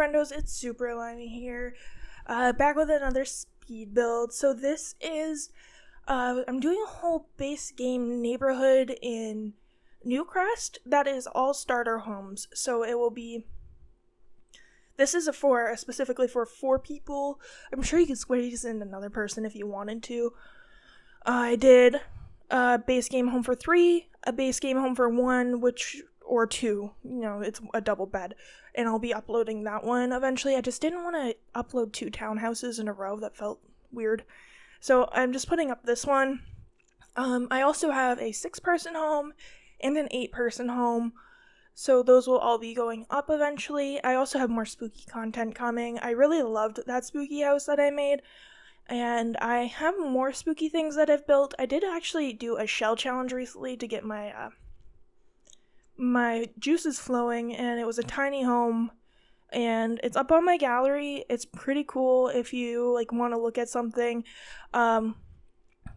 friendos, it's superlimie here, back with another speed build. So this is, I'm doing a whole base game neighborhood in Newcrest that is all starter homes. So it will be, this is specifically for 4 people. I'm sure you could squeeze in another person if you wanted to. I did a base game home for 3, a base game home for 1, or 2, it's a double bed, and I'll be uploading that one eventually. I just didn't want to upload 2 townhouses in a row. That felt weird. So I'm just putting up this one. I also have a 6-person home and an 8-person home, so those will all be going up eventually. I also have more spooky content coming. I really loved that spooky house that I made, and I have more spooky things that I've built. I did actually do a shell challenge recently to get my juices flowing, and it was a tiny home, and it's up on my gallery. It's pretty cool if you want to look at something.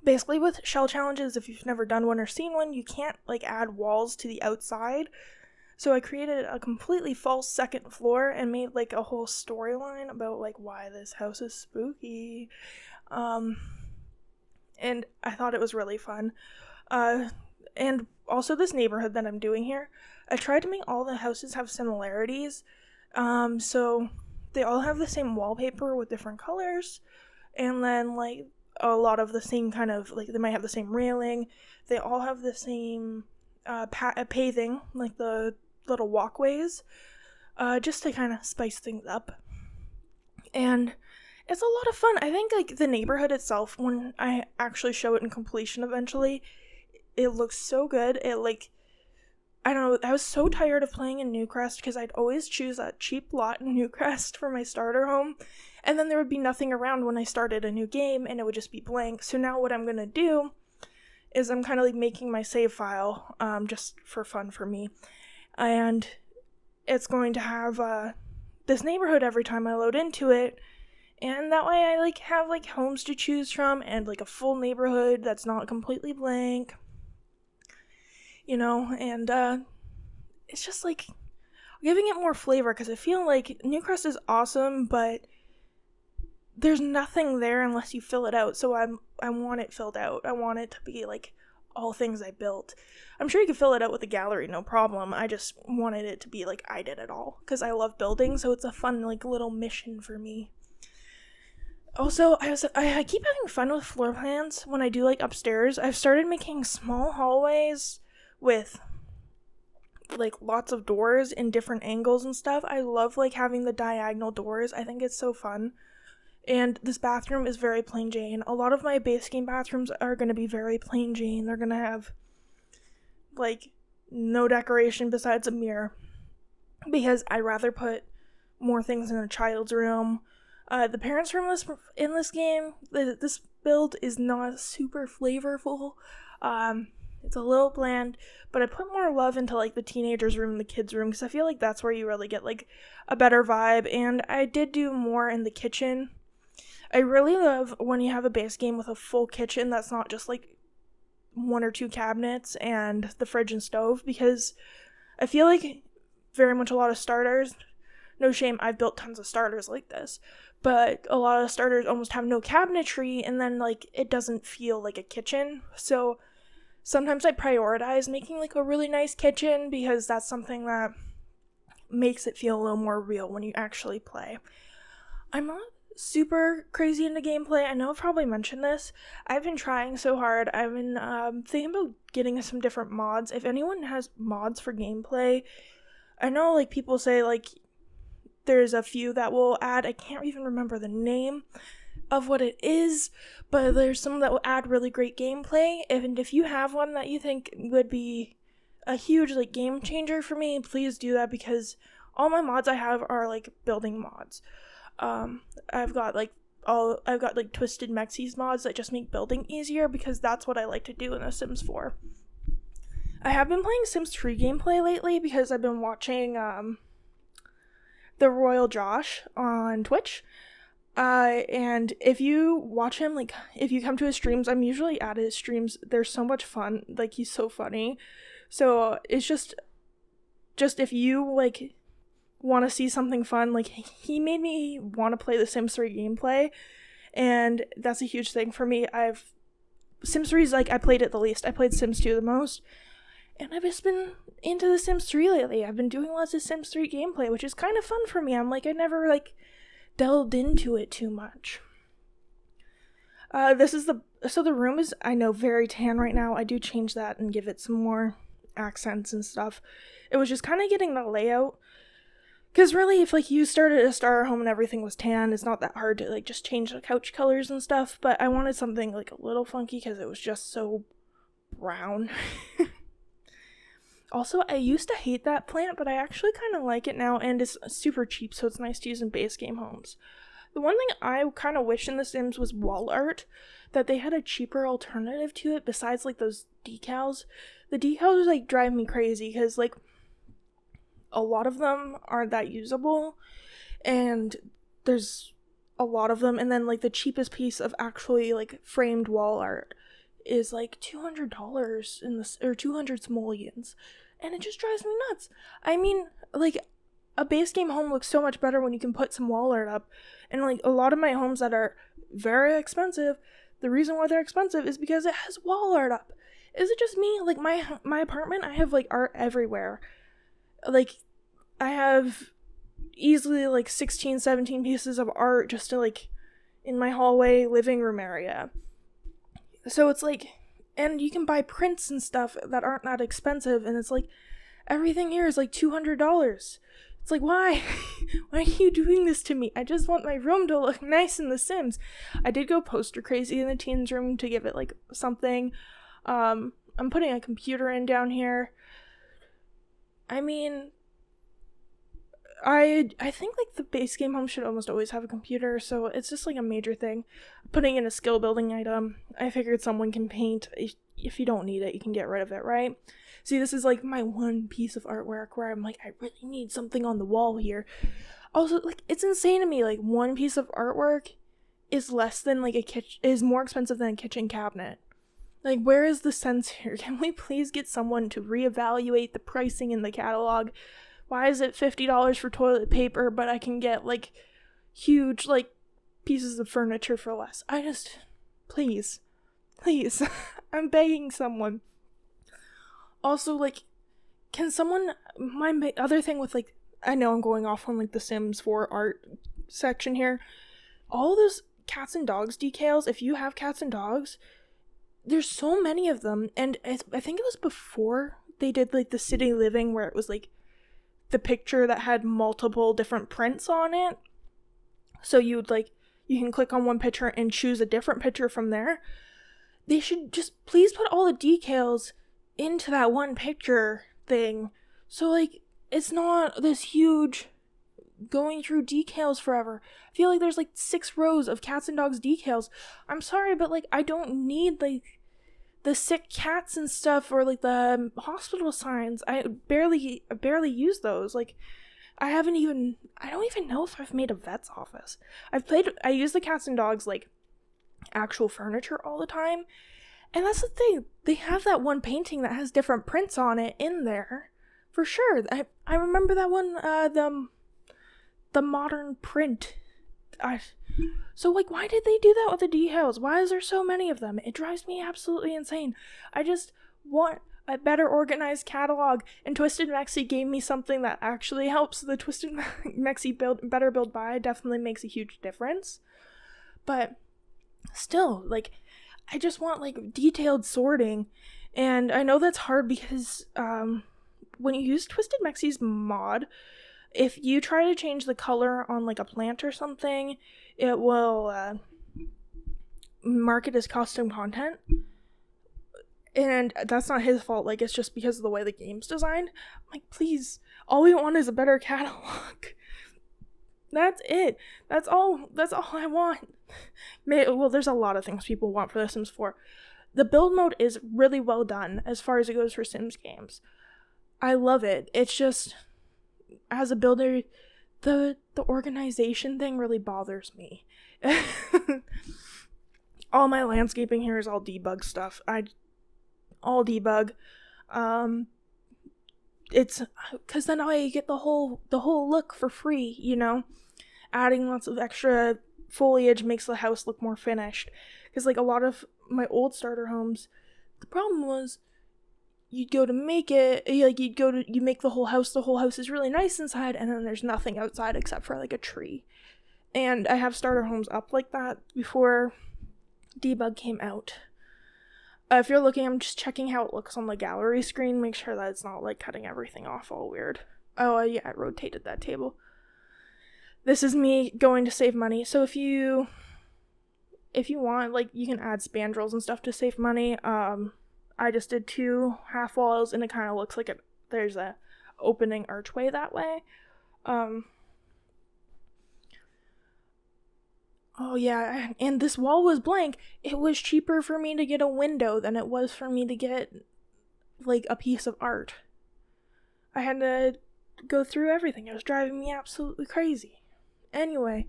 Basically with shell challenges, if you've never done one or seen one, you can't add walls to the outside. So I created a completely false second floor and made a whole storyline about why this house is spooky. And I thought it was really fun. And also this neighborhood that I'm doing here, I tried to make all the houses have similarities. So they all have the same wallpaper with different colors, and then a lot of the same kind of they might have the same railing. They all have the same paving, the little walkways, just to kind of spice things up. And it's a lot of fun. I think the neighborhood itself, when I actually show it in completion eventually, it looks so good. I don't know, I was so tired of playing in Newcrest because I'd always choose a cheap lot in Newcrest for my starter home, and then there would be nothing around when I started a new game, and it would just be blank. So now what I'm gonna do is I'm kind of making my save file, just for fun for me, and it's going to have this neighborhood every time I load into it, and that way I have homes to choose from, and a full neighborhood that's not completely blank. And it's just giving it more flavor, because I feel Newcrest is awesome, but there's nothing there unless you fill it out. So I want it filled out. I want it to be all things I built. I'm sure you can fill it out with a gallery, no problem. I just wanted it to be I did it all, because I love building, so it's a fun little mission for me. Also, I keep having fun with floor plans when I do upstairs. I've started making small hallways with lots of doors in different angles and stuff. I love having the diagonal doors. I think it's so fun. And this bathroom is very plain Jane. A lot of my base game bathrooms are going to be very plain Jane. They're going to have no decoration besides a mirror, because I rather put more things in a child's room. The parents' room in this game, this build is not super flavorful. It's a little bland, but I put more love into the teenagers' room and the kids' room, because I feel that's where you really get a better vibe. And I did do more in the kitchen. I really love when you have a base game with a full kitchen that's not just 1 or 2 cabinets and the fridge and stove, because I feel very much a lot of starters, no shame, I've built tons of starters like this, but a lot of starters almost have no cabinetry, and then it doesn't feel like a kitchen. So sometimes I prioritize making a really nice kitchen, because that's something that makes it feel a little more real when you actually play. I'm not super crazy into gameplay. I know I've probably mentioned this. I've been trying so hard. I've been thinking about getting some different mods. If anyone has mods for gameplay, I know people say there's a few that will add, I can't even remember the name of what it is, but there's some that will add really great gameplay. If you have one that you think would be a huge game changer for me, please do that, because all my mods I have are building mods. I've got Twisted Mexies mods that just make building easier, because that's what I like to do in The Sims 4. I have been playing Sims 3 gameplay lately, because I've been watching the Royal Josh on Twitch. And if you watch him, if you come to his streams, I'm usually at his streams. They're so much fun. He's so funny. So it's just if you want to see something fun. Like, he made me want to play the Sims 3 gameplay, and that's a huge thing for me. Sims 3 is like, I played it the least. I played Sims 2 the most, and I've just been into the Sims 3 lately. I've been doing lots of Sims 3 gameplay, which is kind of fun for me. I'm like, I never, like, delved into it too much. So the room is, I know, very tan right now. I do change that and give it some more accents and stuff. It was just kind of getting the layout. Because really, if, like, you started a starter home and everything was tan, it's not that hard to, like, just change the couch colors and stuff. But I wanted something, like, a little funky because it was just so brown. Also, I used to hate that plant, but I actually kind of like it now, and it's super cheap, so it's nice to use in base game homes. The one thing I kind of wish in The Sims was wall art, that they had a cheaper alternative to it besides, like, those decals. The decals, like, drive me crazy because, like, a lot of them aren't that usable, and there's a lot of them, and then, like, the cheapest piece of actually, like, framed wall art is, like, $200 in this, or 200 simoleons, and it just drives me nuts. I mean, like, a base game home looks so much better when you can put some wall art up, and, like, a lot of my homes that are very expensive, the reason why they're expensive is because it has wall art up. Is it just me? Like, my apartment, I have, like, art everywhere. Like, I have easily, like, 16, 17 pieces of art just to, like, in my hallway living room area. So it's, like, and you can buy prints and stuff that aren't that expensive, and it's, like, everything here is, like, $200. It's, like, why? Why are you doing this to me? I just want my room to look nice in The Sims. I did go poster crazy in the teens room to give it, like, something. I'm putting a computer in down here. I mean, I think, like, the base game home should almost always have a computer, so it's just, like, a major thing. Putting in a skill building item, I figured someone can paint. If you don't need it, you can get rid of it, right? See, this is, like, my one piece of artwork where I'm like, I really need something on the wall here. Also, like, it's insane to me, like, one piece of artwork is less than, like, is more expensive than a kitchen cabinet. Like, where is the sense here? Can we please get someone to reevaluate the pricing in the catalog? Why is it $50 for toilet paper, but I can get, like, huge, like, pieces of furniture for less? Please, I'm begging someone. Also, like, can someone, my other thing with, like, I know I'm going off on, like, the Sims 4 art section here. All those cats and dogs decals, if you have cats and dogs, there's so many of them, and I think it was before they did, like, the city living where it was, like, the picture that had multiple different prints on it. So you can click on one picture and choose a different picture from there. They should just please put all the decals into that one picture thing. So, like, it's not this huge going through decals forever. I feel like there's, like, 6 rows of cats and dogs decals. I'm sorry, but, like, I don't need, like, the sick cats and stuff, or, like, the hospital signs. I barely use those. Like, I don't even know if I've made a vet's office. I use the cats and dogs, like, actual furniture all the time. And that's the thing. They have that one painting that has different prints on it in there. For sure. I remember that one, the modern print. So, like, why did they do that with the decals? Why is there so many of them? It drives me absolutely insane. I just want a better organized catalog, and Twisted Mexi gave me something that actually helps. The Twisted Mexi better build buy definitely makes a huge difference. But still, like, I just want, like, detailed sorting, and I know that's hard because when you use Twisted Mexi's mod, if you try to change the color on, like, a plant or something, it will mark it as custom content. And that's not his fault. Like, it's just because of the way the game's designed. I'm like, please, all we want is a better catalog. That's it. That's all I want. Well, there's a lot of things people want for The Sims 4. The build mode is really well done as far as it goes for Sims games. I love it. It's just, as a builder, the organization thing really bothers me. All my landscaping here is all debug stuff. All debug. it's because then I get the whole look for free, you know. Adding lots of extra foliage makes the house look more finished. Because like a lot of my old starter homes, the problem was you'd go to make it, like you make the whole house is really nice inside, and then there's nothing outside except for like a tree. And I have starter homes up like that before Debug came out. If you're looking, I'm just checking how it looks on the gallery screen. Make sure that it's not like cutting everything off all weird. Oh yeah, I rotated that table. This is me going to save money. So if you want, like, you can add spandrels and stuff to save money. I just did 2 half walls, and it kind of looks like there's a opening archway that way. Oh yeah, and this wall was blank. It was cheaper for me to get a window than it was for me to get, like, a piece of art. I had to go through everything. It was driving me absolutely crazy. Anyway,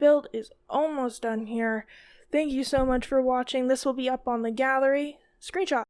build is almost done here. Thank you so much for watching. This will be up on the gallery. Screenshot.